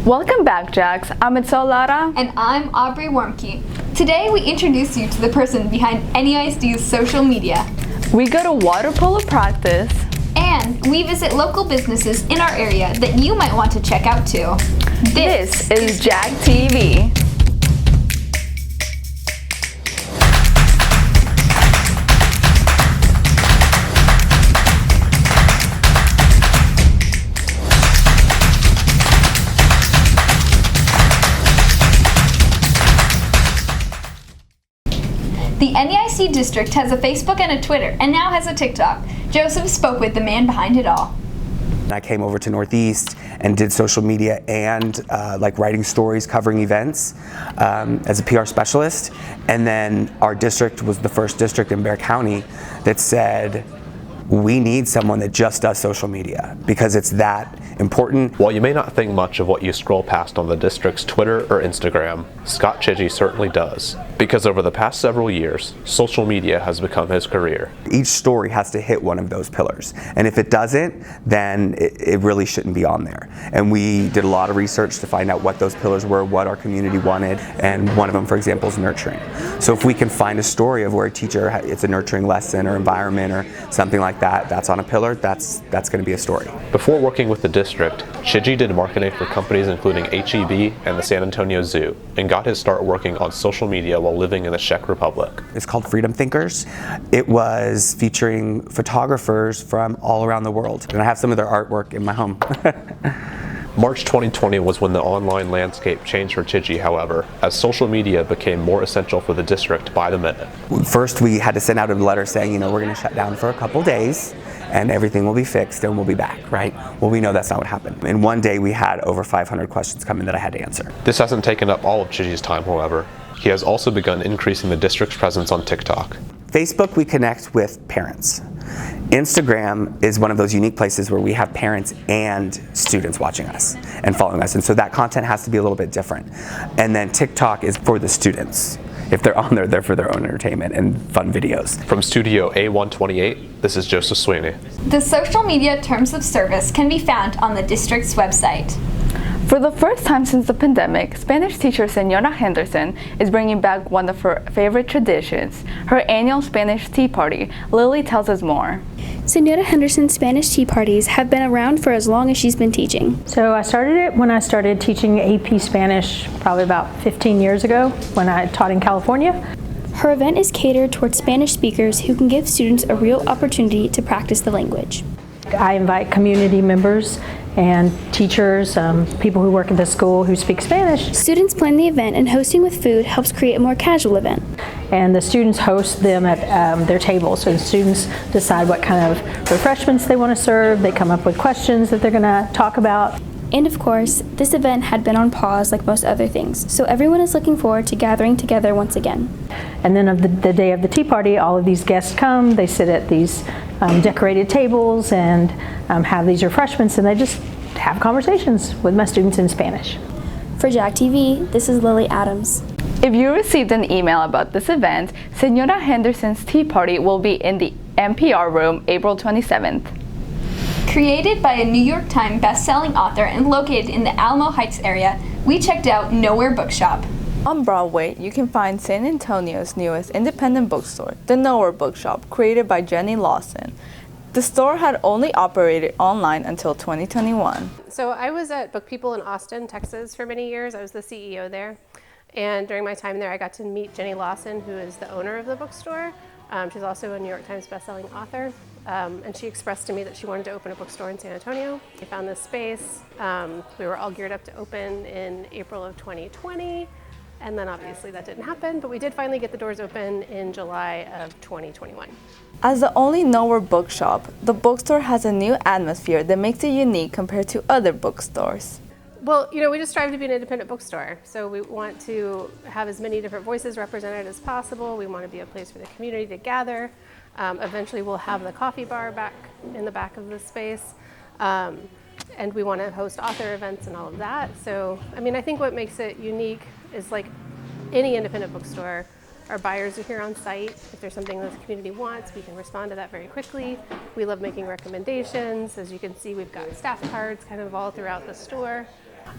Welcome back, Jax. I'm Itzel Lara. And I'm Aubrey Wormke. Today we introduce you to the person behind NEISD's social media. We go to water polo practice. And we visit local businesses in our area that you might want to check out too. This is Jag TV. The NEIC district has a Facebook and a Twitter, and now has a TikTok. Joseph spoke with the man behind it all. I came over to Northeast and did social media and writing stories, covering events as a PR specialist. And then our district was the first district in Bexar County that said, we need someone that just does social media because it's that important. While you may not think much of what you scroll past on the district's Twitter or Instagram, Scott Chidgey certainly does. Because over the past several years, social media has become his career. Each story has to hit one of those pillars. And if it doesn't, then it really shouldn't be on there. And we did a lot of research to find out what those pillars were, what our community wanted. And one of them, for example, is nurturing. So if we can find a story of where a teacher, it's a nurturing lesson or environment or something like that, that's on a pillar, that's going to be a story. Before working with the district, Chidgey did marketing for companies including HEB and the San Antonio Zoo, and got his start working on social media while living in the Czech Republic. It's called Freedom Thinkers. It was featuring photographers from all around the world, and I have some of their artwork in my home. March 2020 was when the online landscape changed for Chidgey, however, as social media became more essential for the district by the minute. First, we had to send out a letter saying, we're going to shut down for a couple days and everything will be fixed and we'll be back, right? Well, we know that's not what happened. In one day, we had over 500 questions come in that I had to answer. This hasn't taken up all of Chidgey's time, however. He has also begun increasing the district's presence on TikTok. Facebook, we connect with parents. Instagram is one of those unique places where we have parents and students watching us and following us, and so that content has to be a little bit different. And then TikTok is for the students. If they're on there, they're for their own entertainment and fun videos. From Studio A128, this is Joseph Sweeney. The social media terms of service can be found on the district's website. For the first time since the pandemic, Spanish teacher Senora Henderson is bringing back one of her favorite traditions, her annual Spanish tea party. Lily tells us more. Senora Henderson's Spanish tea parties have been around for as long as she's been teaching. So I started it when I started teaching AP Spanish probably about 15 years ago when I taught in California. Her event is catered towards Spanish speakers who can give students a real opportunity to practice the language. I invite community members and teachers, people who work at the school who speak Spanish. Students plan the event, and hosting with food helps create a more casual event. And the students host them at their tables. So the students decide what kind of refreshments they want to serve. They come up with questions that they're going to talk about. And of course, this event had been on pause like most other things, so everyone is looking forward to gathering together once again. And then of the day of the tea party, all of these guests come, they sit at these decorated tables and have these refreshments, and they just have conversations with my students in Spanish. For Jag TV, this is Lily Adams. If you received an email about this event, Senora Henderson's tea party will be in the NPR room April 27th. Created by a New York Times best-selling author and located in the Alamo Heights area, we checked out Nowhere Bookshop. On Broadway, you can find San Antonio's newest independent bookstore, the Nowhere Bookshop, created by Jenny Lawson. The store had only operated online until 2021. So I was at Book People in Austin, Texas for many years. I was the CEO there. And during my time there, I got to meet Jenny Lawson, who is the owner of the bookstore. She's also a New York Times bestselling author. And she expressed to me that she wanted to open a bookstore in San Antonio. We found this space. We were all geared up to open in April of 2020. And then obviously that didn't happen, but we did finally get the doors open in July of 2021. As the only Nowhere Bookshop, the bookstore has a new atmosphere that makes it unique compared to other bookstores. Well, we just strive to be an independent bookstore. So we want to have as many different voices represented as possible. We want to be a place for the community to gather. Eventually we'll have the coffee bar back in the back of the space. And we want to host author events and all of that. So, I think what makes it unique is like any independent bookstore, our buyers are here on site. If there's something that the community wants, we can respond to that very quickly. We love making recommendations. As you can see, we've got staff cards kind of all throughout the store.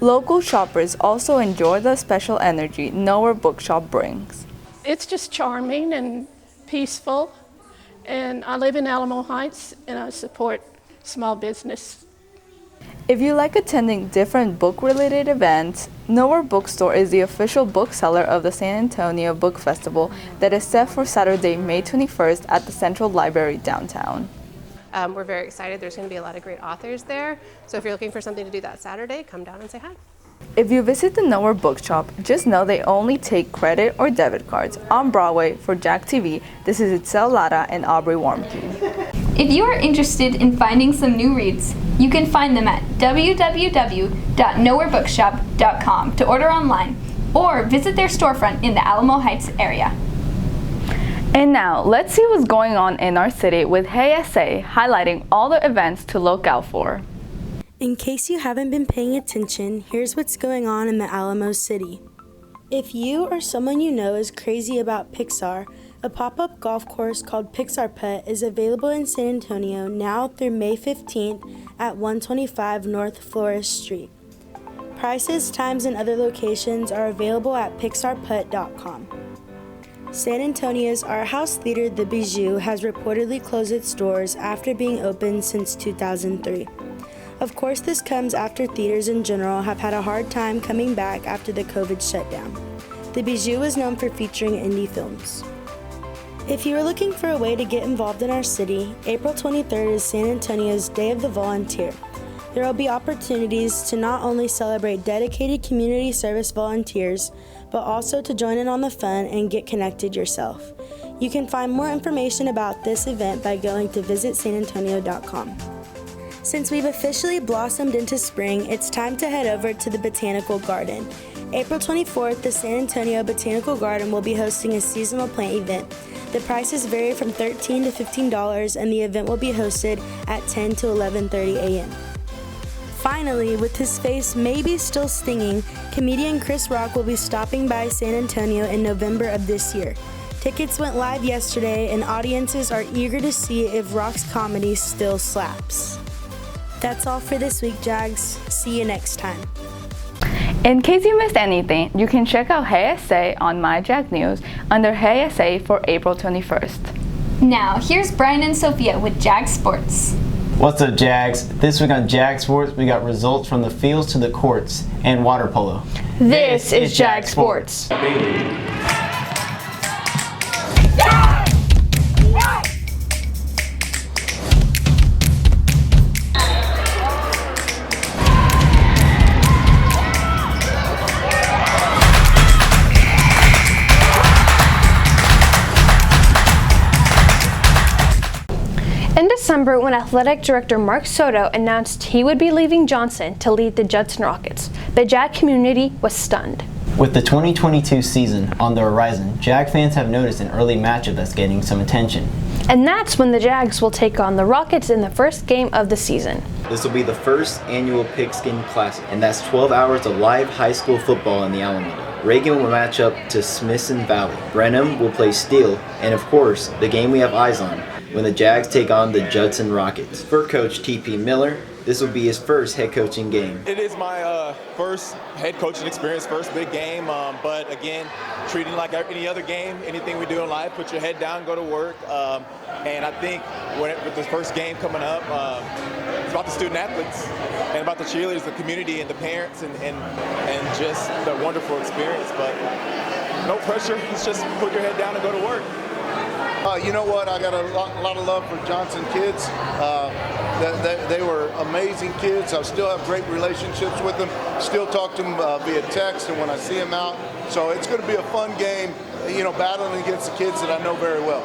Local shoppers also enjoy the special energy Nowhere Bookshop brings. It's just charming and peaceful, and I live in Alamo Heights and I support small business. If you like attending different book-related events, Nowhere Bookstore is the official bookseller of the San Antonio Book Festival that is set for Saturday, May 21st at the Central Library downtown. We're very excited. There's going to be a lot of great authors there. So if you're looking for something to do that Saturday, come down and say hi. If you visit the Nowhere Bookshop, just know they only take credit or debit cards. On Broadway for Jag TV, this is Itzel Lara and Aubrey Warmke. If you are interested in finding some new reads, you can find them at www.nowherebookshop.com to order online or visit their storefront in the Alamo Heights area. And now, let's see what's going on in our city with Hey SA, highlighting all the events to look out for. In case you haven't been paying attention, here's what's going on in the Alamo City. If you or someone you know is crazy about Pixar, a pop-up golf course called Pixar Pet is available in San Antonio now through May 15th at 125 North Flores Street. Prices, times, and other locations are available at pixarpet.com. San Antonio's art house theater, The Bijou, has reportedly closed its doors after being open since 2003. Of course, this comes after theaters in general have had a hard time coming back after the COVID shutdown. The Bijou is known for featuring indie films. If you are looking for a way to get involved in our city, April 23rd is San Antonio's Day of the Volunteer. There will be opportunities to not only celebrate dedicated community service volunteers, but also to join in on the fun and get connected yourself. You can find more information about this event by going to visitsanantonio.com. Since we've officially blossomed into spring, it's time to head over to the Botanical Garden. April 24th, the San Antonio Botanical Garden will be hosting a seasonal plant event. The prices vary from $13 to $15, and the event will be hosted at 10 to 11:30 a.m. Finally, with his face maybe still stinging, comedian Chris Rock will be stopping by San Antonio in November of this year. Tickets went live yesterday, and audiences are eager to see if Rock's comedy still slaps. That's all for this week, Jags. See you next time. In case you missed anything, you can check out Hey SA on My Jag News under Hey SA for April 21st. Now, here's Brian and Sophia with Jag Sports. What's up, Jags? This week on Jag Sports, we got results from the fields to the courts and water polo. This is Jag Sports. In December, when athletic director Mark Soto announced he would be leaving Johnson to lead the Judson Rockets, the Jag community was stunned. With the 2022 season on the horizon, Jag fans have noticed an early matchup that's getting some attention. And that's when the Jags will take on the Rockets in the first game of the season. This will be the first annual Pigskin Classic, and that's 12 hours of live high school football in the Alameda. Reagan will match up to Smithson Valley. Brenham will play Steele, and of course, the game we have eyes on, when the Jags take on the Judson Rockets. For Coach T.P. Miller, this will be his first head coaching game. It is my first head coaching experience, first big game, but again, treating like any other game, anything we do in life, put your head down, go to work, and I think with this first game coming up, it's about the student athletes and about the cheerleaders, the community, and the parents, and just the wonderful experience, but no pressure, it's just put your head down and go to work. You know what? I got a lot of love for Johnson kids. They were amazing kids. I still have great relationships with them. Still talk to them via text and when I see them out. So it's going to be a fun game, you know, battling against the kids that I know very well.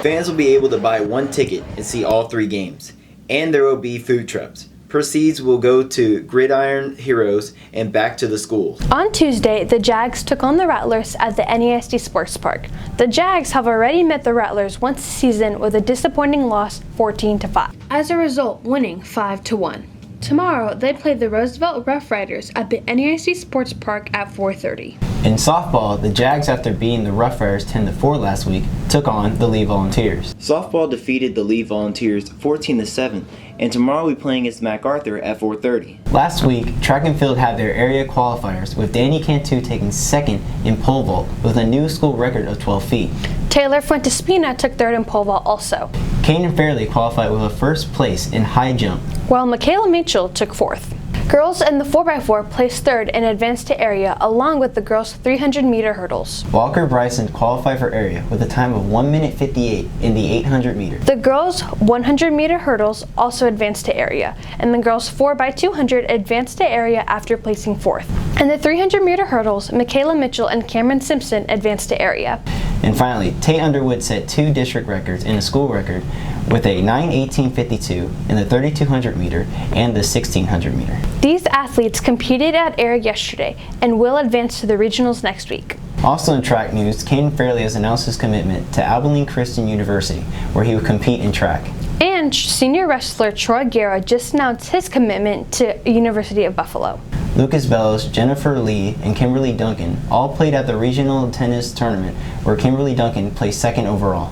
Fans will be able to buy one ticket and see all 3 games. And there will be food trucks. Proceeds will go to Gridiron Heroes and back to the schools. On Tuesday, the Jags took on the Rattlers at the NASD Sports Park. The Jags have already met the Rattlers once this season with a disappointing loss 14-5. As a result, winning 5-1. Tomorrow, they play the Roosevelt Rough Riders at the NEIC Sports Park at 4:30. In softball, the Jags, after beating the Rough Riders 10-4 last week, took on the Lee Volunteers. Softball defeated the Lee Volunteers 14-7, and tomorrow we'll be playing against MacArthur at 4:30. Last week, track and field had their area qualifiers, with Danny Cantu taking second in pole vault with a new school record of 12 feet. Taylor Fuentespina took third in pole vault also. Caden Fairley qualified with a first place in high jump, while Michaela Mitchell took fourth. Girls in the 4x4 placed third and advanced to area along with the girls' 300-meter hurdles. Walker Bryson qualified for area with a time of 1 minute 58 in the 800 meter. The girls' 100-meter hurdles also advanced to area, and the girls' 4x200 advanced to area after placing fourth. In the 300-meter hurdles, Michaela Mitchell and Cameron Simpson advanced to area. And finally, Tate Underwood set 2 district records and a school record with a 9:18.52 in the 3200 meter and the 1600 meter. These athletes competed at area yesterday and will advance to the regionals next week. Also in track news, Caden Fairley has announced his commitment to Abilene Christian University, where he will compete in track. And senior wrestler Troy Guerra just announced his commitment to University of Buffalo. Lucas Bellows, Jennifer Lee, and Kimberly Duncan all played at the regional tennis tournament, where Kimberly Duncan placed second overall.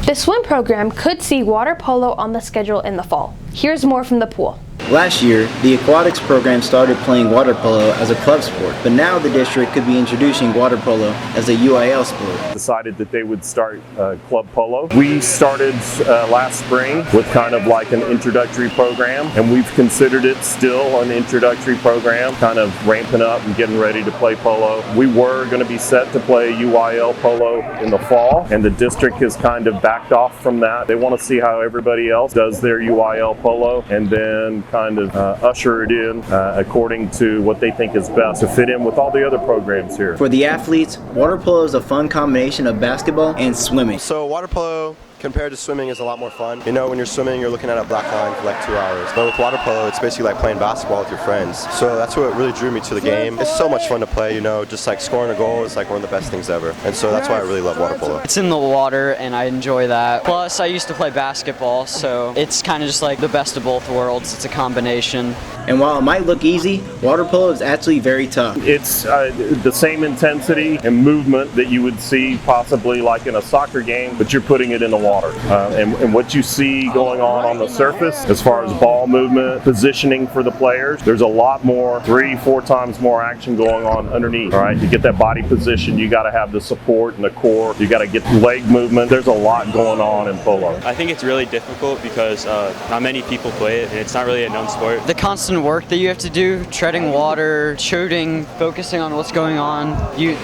The swim program could see water polo on the schedule in the fall. Here's more from the pool. Last year, the aquatics program started playing water polo as a club sport, but now the district could be introducing water polo as a UIL sport. Decided that they would start club polo. We started last spring with kind of like an introductory program, and we've considered it still an introductory program, kind of ramping up and getting ready to play polo. We were going to be set to play UIL polo in the fall, and the district has kind of backed off from that. They want to see how everybody else does their UIL polo, and then kind of usher it in according to what they think is best to fit in with all the other programs here. For the athletes, water polo is a fun combination of basketball and swimming. So water polo compared to swimming is a lot more fun. You know, when you're swimming, you're looking at a black line for like 2 hours. But with water polo, it's basically like playing basketball with your friends. So that's what really drew me to the game. It's so much fun to play, you know, just like scoring a goal is like one of the best things ever. And so that's why I really love water polo. It's in the water and I enjoy that. Plus, I used to play basketball, so it's kind of just like the best of both worlds. It's a combination. And while it might look easy, water polo is actually very tough. It's the same intensity and movement that you would see possibly like in a soccer game, but you're putting it in the water. And what you see going on the surface, as far as ball movement, positioning for the players, there's a lot more, 3-4 times more action going on underneath. All right, to get that body position, you got to have the support and the core. You got to get leg movement. There's a lot going on in polo. I think it's really difficult because not many people play it, and it's not really a known sport. The constant work that you have to do, treading water, shooting, focusing on what's going on.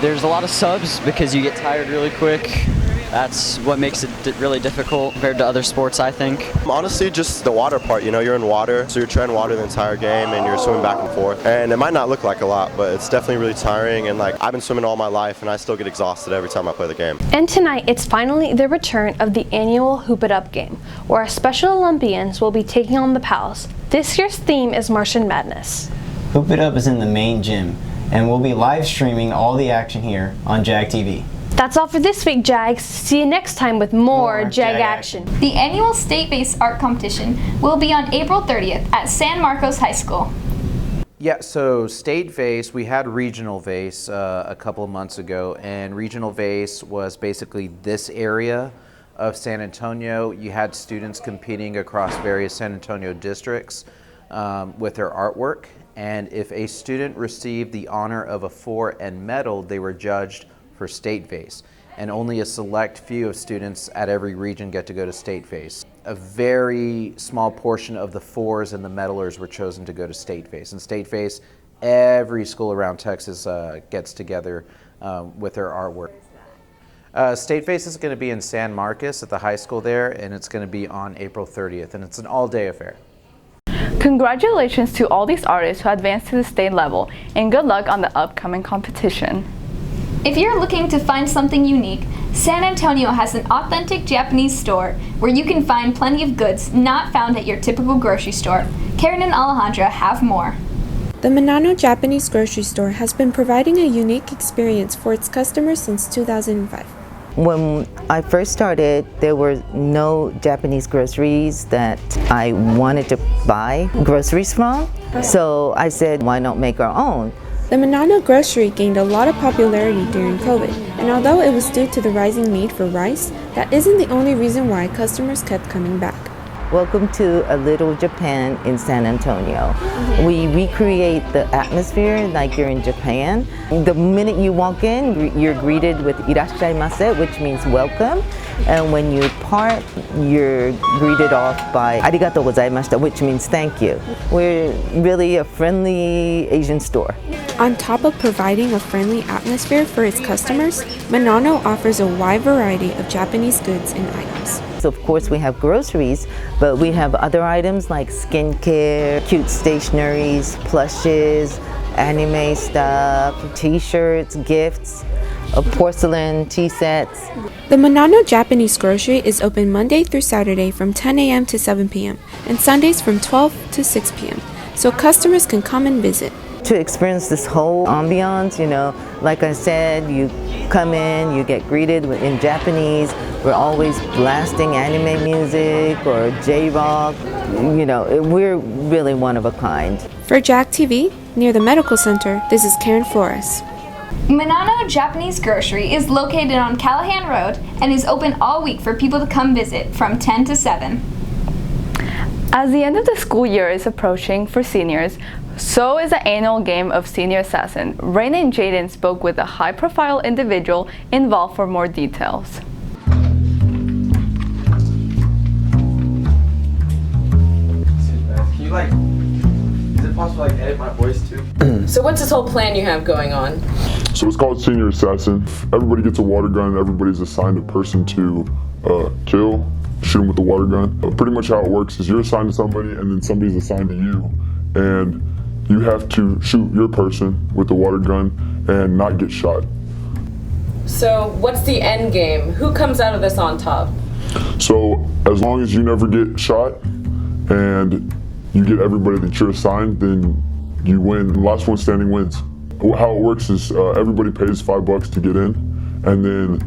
There's a lot of subs because you get tired really quick. That's what makes it really difficult compared to other sports, I think. Honestly, just the water part, you know, you're in water, so you're treading water the entire game and you're swimming back and forth. And it might not look like a lot, but it's definitely really tiring. And like, I've been swimming all my life and I still get exhausted every time I play the game. And tonight, it's finally the return of the annual Hoop It Up game, where our Special Olympians will be taking on the Pals. This year's theme is Martian Madness. Hoop It Up is in the main gym, and we'll be live streaming all the action here on Jag TV. That's all for this week, Jags. See you next time with more Jag action. The annual state-based art competition will be on April 30th at San Marcos High School. Yeah, so state VASE, we had regional VASE a couple of months ago, and regional VASE was basically this area of San Antonio. You had students competing across various San Antonio districts with their artwork, and if a student received the honor of a 4 and medal, they were judged for state VASE, and only a select few of students at every region get to go to state VASE. A very small portion of the 4s and the medalers were chosen to go to state VASE. And state VASE, every school around Texas gets together with their artwork. State VASE is going to be in San Marcos at the high school there, and it's going to be on April 30th, and it's an all-day affair. Congratulations to all these artists who advanced to the state level, and good luck on the upcoming competition. If you're looking to find something unique, San Antonio has an authentic Japanese store where you can find plenty of goods not found at your typical grocery store. Karen and Alejandra have more. The Monano Japanese grocery store has been providing a unique experience for its customers since 2005. When I first started, there were no Japanese groceries that I wanted to buy groceries from. So I said, why not make our own? The Monano grocery gained a lot of popularity during COVID, and although it was due to the rising need for rice, that isn't the only reason why customers kept coming back. Welcome to a little Japan in San Antonio. We recreate the atmosphere like you're in Japan. The minute you walk in, you're greeted with irashaimase, which means welcome. And when you part, you're greeted off by arigatou gozaimashita, which means thank you. We're really a friendly Asian store. On top of providing a friendly atmosphere for its customers, Monano offers a wide variety of Japanese goods and items. So of course we have groceries, but we have other items like skincare, cute stationeries, plushes, anime stuff, t-shirts, gifts, porcelain, tea sets. The Monano Japanese grocery is open Monday through Saturday from 10 a.m. to 7 p.m. and Sundays from 12 to 6 p.m. so customers can come and visit. To experience this whole ambiance, you know, like I said, you come in, you get greeted in Japanese. We're always blasting anime music or J-rock. You know, we're really one of a kind. For Jag TV, near the medical center, this is Karen Flores. Monano Japanese Grocery is located on Callahan Road and is open all week for people to come visit from 10 to 7. As the end of the school year is approaching for seniors, so is the annual game of Senior Assassin. Rain and Jaden spoke with a high-profile individual involved for more details. Is it possible to edit my voice too? So what's this whole plan you have going on? So it's called Senior Assassin. Everybody gets a water gun and everybody's assigned a person to kill, shoot them with the water gun. Pretty much how it works is you're assigned to somebody and then somebody's assigned to you. And you have to shoot your person with the water gun and not get shot. So what's the end game? Who comes out of this on top? So as long as you never get shot and you get everybody that you're assigned, then you win. The last one standing wins. How it works is everybody pays $5 to get in, and then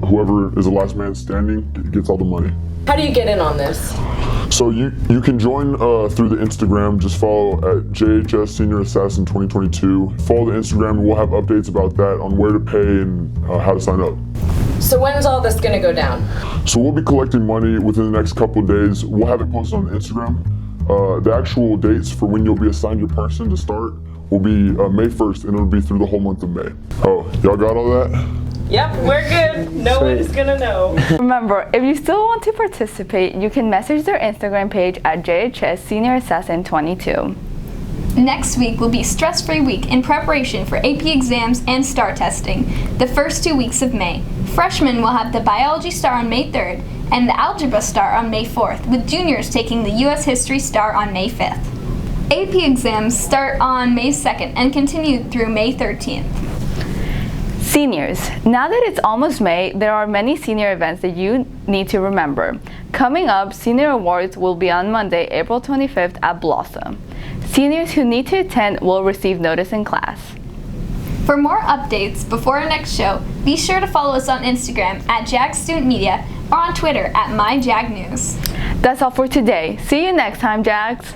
whoever is the last man standing gets all the money. How do you get in on this? So you can join through the Instagram. Just follow at JHS Senior Assassin 2022. Follow the Instagram and we'll have updates about that on where to pay and how to sign up. So when's all this gonna go down? So we'll be collecting money within the next couple of days. We'll have it posted on Instagram. The actual dates for when you'll be assigned your person to start will be May 1st and it'll be through the whole month of May. Oh, y'all got all that? Yep, we're good. No one's gonna know. Remember, if you still want to participate, you can message their Instagram page at JHS Senior Assassin 22. Next week will be stress-free week in preparation for AP exams and STAR testing, the first 2 weeks of May. Freshmen will have the Biology STAR on May 3rd and the Algebra STAR on May 4th, with juniors taking the U.S. History STAR on May 5th. AP exams start on May 2nd and continue through May 13th. Seniors, now that it's almost May, there are many senior events that you need to remember. Coming up, Senior Awards will be on Monday, April 25th at Blossom. Seniors who need to attend will receive notice in class. For more updates before our next show, be sure to follow us on Instagram at Jag Student Media or on Twitter at MyJagNews. That's all for today. See you next time, Jags.